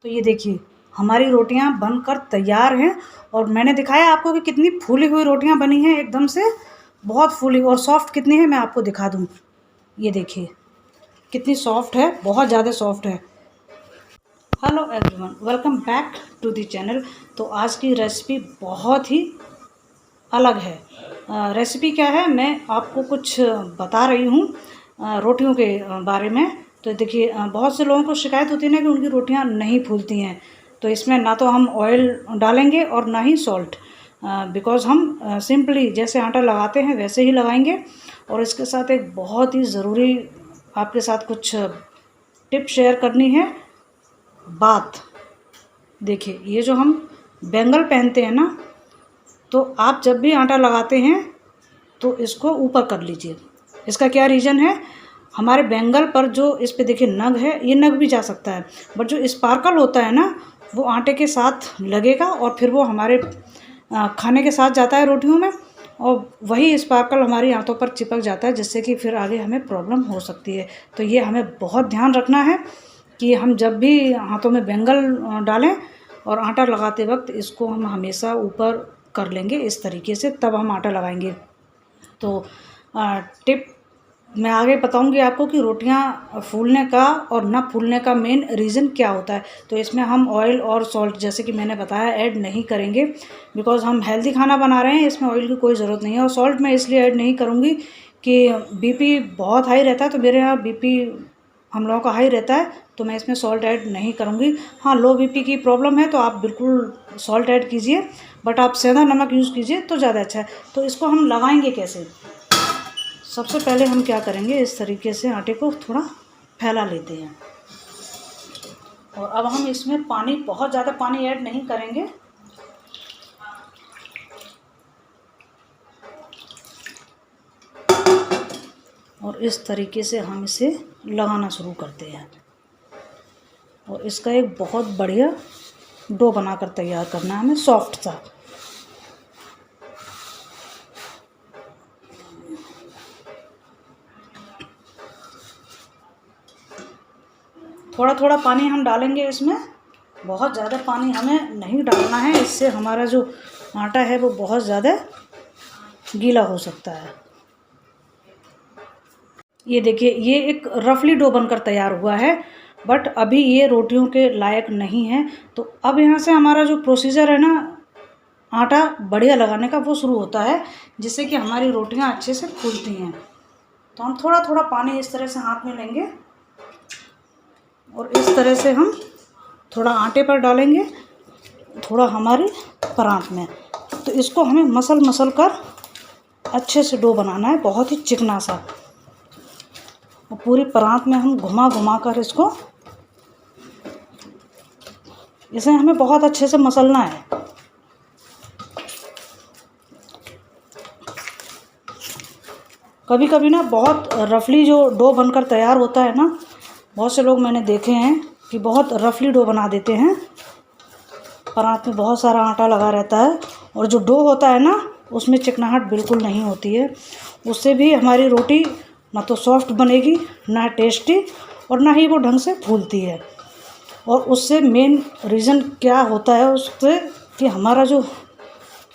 तो ये देखिए हमारी रोटियां बनकर तैयार हैं और मैंने दिखाया आपको कि कितनी फूली हुई रोटियां बनी हैं, एकदम से बहुत फूली और सॉफ्ट कितनी है मैं आपको दिखा दूं। ये देखिए कितनी सॉफ्ट है, बहुत ज़्यादा सॉफ्ट है। Hello everyone, welcome back to the channel. तो आज की रेसिपी बहुत ही अलग है। रेसिपी क्या है, मैं आपको कुछ बता रही हूँ रोटियों के बारे में। तो देखिए बहुत से लोगों को शिकायत होती है ना कि उनकी रोटियाँ नहीं फूलती हैं। तो इसमें ना तो हम ऑयल डालेंगे और ना ही सॉल्ट, बिकॉज़ हम सिंपली जैसे आटा लगाते हैं वैसे ही लगाएंगे। और इसके साथ एक बहुत ही ज़रूरी आपके साथ कुछ टिप शेयर करनी है। बात देखिए, ये जो हम बैंगल पहनते हैं ना, तो आप जब भी आटा लगाते हैं तो इसको ऊपर कर लीजिए। इसका क्या रीज़न है, हमारे बैंगल पर जो इस पे देखिए नग है, ये नग भी जा सकता है, बट जो स्पार्कल होता है ना वो आटे के साथ लगेगा और फिर वो हमारे खाने के साथ जाता है रोटियों में, और वही स्पार्कल हमारी हाथों पर चिपक जाता है, जिससे कि फिर आगे हमें प्रॉब्लम हो सकती है। तो ये हमें बहुत ध्यान रखना है कि हम जब भी हाथों में बैंगल डालें और आटा लगाते वक्त इसको हम हमेशा ऊपर कर लेंगे इस तरीके से, तब हम आटा लगाएंगे। तो टिप मैं आगे बताऊंगी आपको कि रोटियां फूलने का और ना फूलने का मेन रीज़न क्या होता है। तो इसमें हम ऑयल और सॉल्ट, जैसे कि मैंने बताया, ऐड नहीं करेंगे, बिकॉज़ हम हेल्दी खाना बना रहे हैं, इसमें ऑयल की कोई ज़रूरत नहीं है। और सॉल्ट मैं इसलिए ऐड नहीं करूँगी कि बीपी बहुत हाई रहता है, तो मेरे यहाँ बीपी हम लोगों का हाई रहता है, तो मैं इसमें सॉल्ट ऐड नहीं करूँगी। हाँ, लो बीपी की प्रॉब्लम है तो आप बिल्कुल सॉल्ट ऐड कीजिए, बट आप सेंधा नमक यूज़ कीजिए तो ज़्यादा अच्छा है। तो इसको हम लगाएंगे कैसे, सबसे पहले हम क्या करेंगे, इस तरीके से आटे को थोड़ा फैला लेते हैं। और अब हम इसमें पानी, बहुत ज़्यादा पानी ऐड नहीं करेंगे। और इस तरीके से हम इसे लगाना शुरू करते हैं और इसका एक बहुत बढ़िया डो बनाकर तैयार करना है हमें, सॉफ्ट सा। थोड़ा थोड़ा पानी हम डालेंगे इसमें, बहुत ज़्यादा पानी हमें नहीं डालना है, इससे हमारा जो आटा है वो बहुत ज़्यादा गीला हो सकता है। ये देखिए ये एक रफली डो बनकर तैयार हुआ है, बट अभी ये रोटियों के लायक नहीं है। तो अब यहाँ से हमारा जो प्रोसीजर है ना आटा बढ़िया लगाने का, वो शुरू होता है, जिससे कि हमारी रोटियाँ अच्छे से फूलती हैं। तो हम थोड़ा थोड़ा पानी इस तरह से हाथ में लेंगे और इस तरह से हम थोड़ा आटे पर डालेंगे, थोड़ा हमारे परात में। तो इसको हमें मसल मसल कर अच्छे से डो बनाना है, बहुत ही चिकना सा। और पूरी परात में हम घुमा घुमा कर इसको, इसे हमें बहुत अच्छे से मसलना है। कभी कभी ना बहुत रफली जो डो बनकर तैयार होता है ना, बहुत से लोग मैंने देखे हैं कि बहुत रफली डो बना देते हैं, परात में बहुत सारा आटा लगा रहता है और जो डो होता है ना उसमें चिकनाहट बिल्कुल नहीं होती है। उससे भी हमारी रोटी ना तो सॉफ्ट बनेगी, ना टेस्टी, और ना ही वो ढंग से फूलती है। और उससे मेन रीज़न क्या होता है उससे, कि हमारा जो,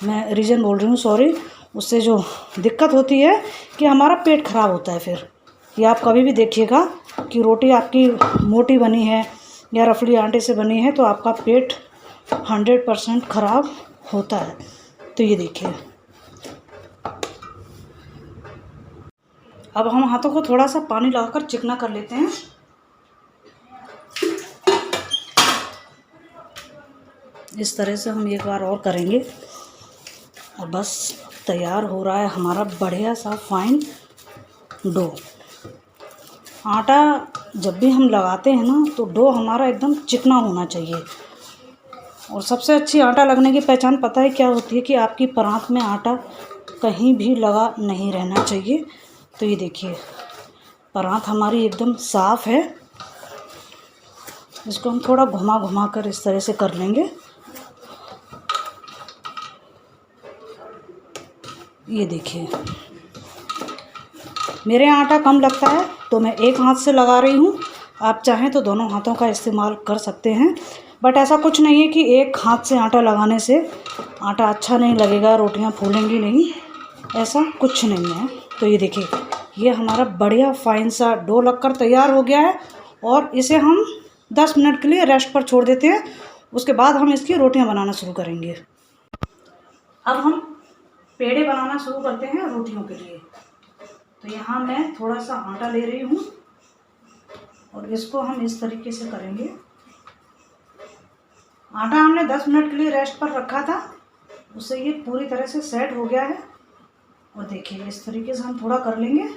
मैं रीज़न बोल रही हूँ सॉरी, उससे जो दिक्कत होती है कि हमारा पेट खराब होता है। फिर ये आप कभी भी देखिएगा कि रोटी आपकी मोटी बनी है या रफली आटे से बनी है तो आपका पेट 100% ख़राब होता है। तो ये देखिए, अब हम हाथों को थोड़ा सा पानी लगाकर चिकना कर लेते हैं। इस तरह से हम एक बार और करेंगे और बस तैयार हो रहा है हमारा बढ़िया सा फाइन डो। आटा जब भी हम लगाते हैं ना तो डो हमारा एकदम चिकना होना चाहिए। और सबसे अच्छी आटा लगने की पहचान पता है क्या होती है, कि आपकी परात में आटा कहीं भी लगा नहीं रहना चाहिए। तो ये देखिए परात हमारी एकदम साफ़ है। इसको हम थोड़ा घुमा घुमा कर इस तरह से कर लेंगे। ये देखिए मेरे यहाँ आटा कम लगता है तो मैं एक हाथ से लगा रही हूँ, आप चाहें तो दोनों हाथों का इस्तेमाल कर सकते हैं, बट ऐसा कुछ नहीं है कि एक हाथ से आटा लगाने से आटा अच्छा नहीं लगेगा, रोटियां फूलेंगी नहीं, ऐसा कुछ नहीं है। तो ये देखिए, ये हमारा बढ़िया फाइन सा डो लगकर तैयार हो गया है और इसे हम 10 मिनट के लिए रेस्ट पर छोड़ देते हैं। उसके बाद हम इसकी रोटियां बनाना शुरू करेंगे। अब हम पेड़े बनाना शुरू करते हैं रोटियों के लिए। तो यहाँ मैं थोड़ा सा आटा ले रही हूँ और इसको हम इस तरीके से करेंगे। आटा हमने 10 मिनट के लिए रेस्ट पर रखा था, उससे ये पूरी तरह से सेट हो गया है। और देखिए इस तरीके से हम थोड़ा कर लेंगे।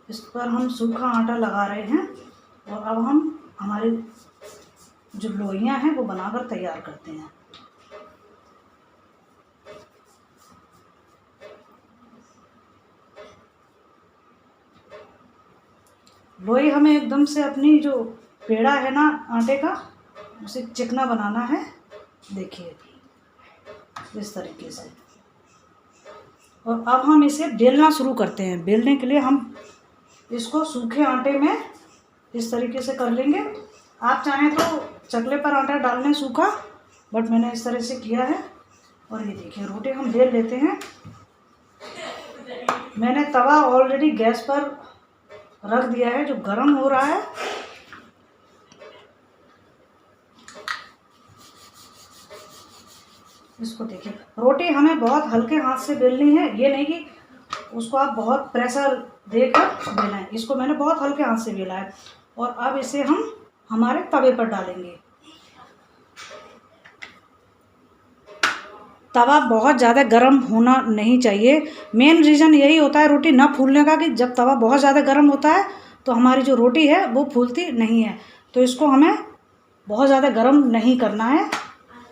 इस पर हम सूखा आटा लगा रहे हैं और अब हम हमारी जो लोइयां हैं वो बनाकर तैयार करते हैं। लोई हमें एकदम से अपनी जो पेड़ा है ना आटे का, उसे चिकना बनाना है। देखिए इस तरीके से। और अब हम इसे बेलना शुरू करते हैं। बेलने के लिए हम इसको सूखे आटे में इस तरीके से कर लेंगे। आप चाहें तो चकले पर आटा डाल लें सूखा, बट मैंने इस तरह से किया है। और ये देखिए रोटी हम बेल लेते हैं। मैंने तवा ऑलरेडी गैस पर रख दिया है जो गर्म हो रहा है। इसको देखिए, रोटी हमें बहुत हल्के हाथ से बेलनी है, ये नहीं कि उसको आप बहुत प्रेशर देकर बेला है। इसको मैंने बहुत हल्के हाथ से बेला है। और अब इसे हम हमारे तवे पर डालेंगे। तवा बहुत ज़्यादा गर्म होना नहीं चाहिए। मेन रीज़न यही होता है रोटी ना फूलने का कि जब तवा बहुत ज़्यादा गर्म होता है तो हमारी जो रोटी है वो फूलती नहीं है। तो इसको हमें बहुत ज़्यादा गर्म नहीं करना है।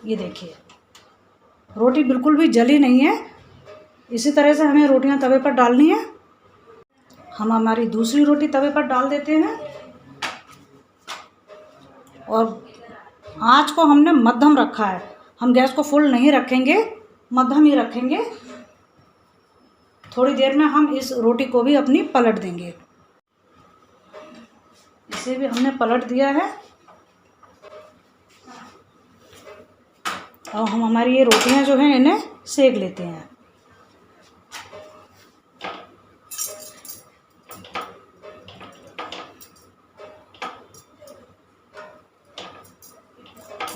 ये देखिए रोटी बिल्कुल भी जली नहीं है। इसी तरह से हमें रोटियां तवे पर डालनी है। हम हमारी दूसरी रोटी तवे पर डाल देते हैं और आँच को हमने मध्यम रखा है। हम गैस को फुल नहीं रखेंगे, मध्यम ही रखेंगे। थोड़ी देर में हम इस रोटी को भी अपनी पलट देंगे। इसे भी हमने पलट दिया है। और हम हमारी ये रोटियां जो हैं इन्हें सेक लेते हैं।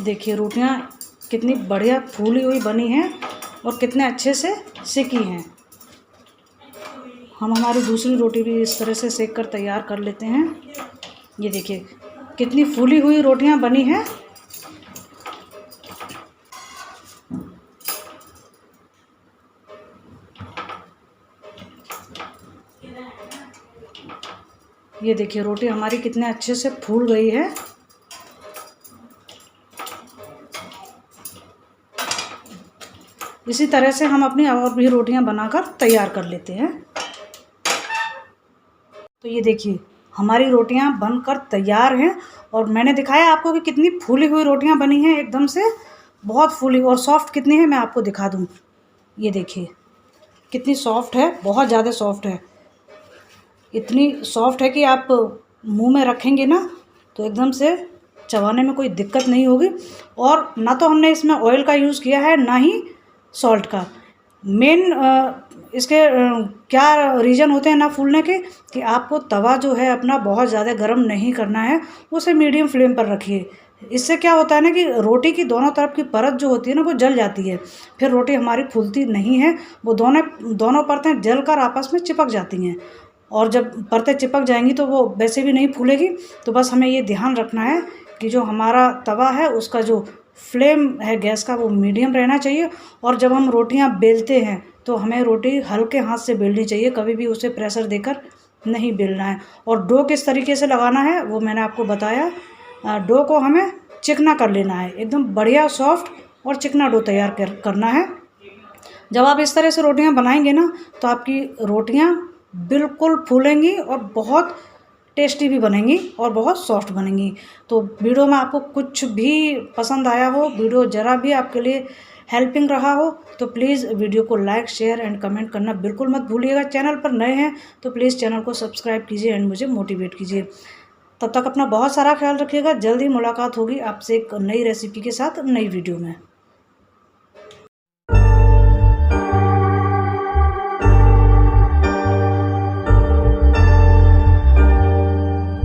देखिए रोटियां कितनी बढ़िया फूली हुई बनी हैं और कितने अच्छे से सेकी हैं। हम हमारी दूसरी रोटी भी इस तरह से सेक कर तैयार कर लेते हैं। ये देखिए कितनी फूली हुई रोटियां बनी हैं। ये देखिए रोटी हमारी कितने अच्छे से फूल गई है। इसी तरह से हम अपनी और भी रोटियां बनाकर तैयार कर लेते हैं। तो ये देखिए हमारी रोटियां बनकर तैयार हैं और मैंने दिखाया आपको कि कितनी फूली हुई रोटियां बनी हैं, एकदम से बहुत फूली। और सॉफ्ट कितनी है मैं आपको दिखा दूं। ये देखिए कितनी सॉफ्ट है, बहुत ज़्यादा सॉफ्ट है। इतनी सॉफ्ट है कि आप मुंह में रखेंगे ना तो एकदम से चबाने में कोई दिक्कत नहीं होगी। और ना तो हमने इसमें ऑयल का यूज़ किया है ना ही सॉल्ट का। मेन इसके क्या रीज़न होते हैं ना फूलने के, कि आपको तवा जो है अपना बहुत ज़्यादा गर्म नहीं करना है, उसे मीडियम फ्लेम पर रखिए। इससे क्या होता है ना कि रोटी की दोनों तरफ की परत जो होती है ना वो जल जाती है, फिर रोटी हमारी फूलती नहीं है। वो दोनों परतें जल कर आपस में चिपक जाती हैं और जब परतें चिपक जाएंगी तो वो वैसे भी नहीं फूलेगी। तो बस हमें ये ध्यान रखना है कि जो हमारा तवा है उसका जो फ्लेम है गैस का वो मीडियम रहना चाहिए। और जब हम रोटियां बेलते हैं तो हमें रोटी हल्के हाथ से बेलनी चाहिए, कभी भी उसे प्रेशर देकर नहीं बेलना है। और डो किस तरीके से लगाना है वो मैंने आपको बताया। डो को हमें चिकना कर लेना है, एकदम बढ़िया सॉफ्ट और चिकना डो तैयार करना है। जब आप इस तरह से रोटियां बनाएंगे ना तो आपकी रोटियां बिल्कुल फूलेंगी और बहुत टेस्टी भी बनेंगी और बहुत सॉफ्ट बनेंगी। तो वीडियो में आपको कुछ भी पसंद आया हो, वीडियो ज़रा भी आपके लिए हेल्पिंग रहा हो तो प्लीज़ वीडियो को लाइक शेयर एंड कमेंट करना बिल्कुल मत भूलिएगा। चैनल पर नए हैं तो प्लीज़ चैनल को सब्सक्राइब कीजिए एंड मुझे मोटिवेट कीजिए। तब तक अपना बहुत सारा ख्याल रखिएगा। जल्द ही मुलाकात होगी आपसे एक नई रेसिपी के साथ, नई वीडियो में।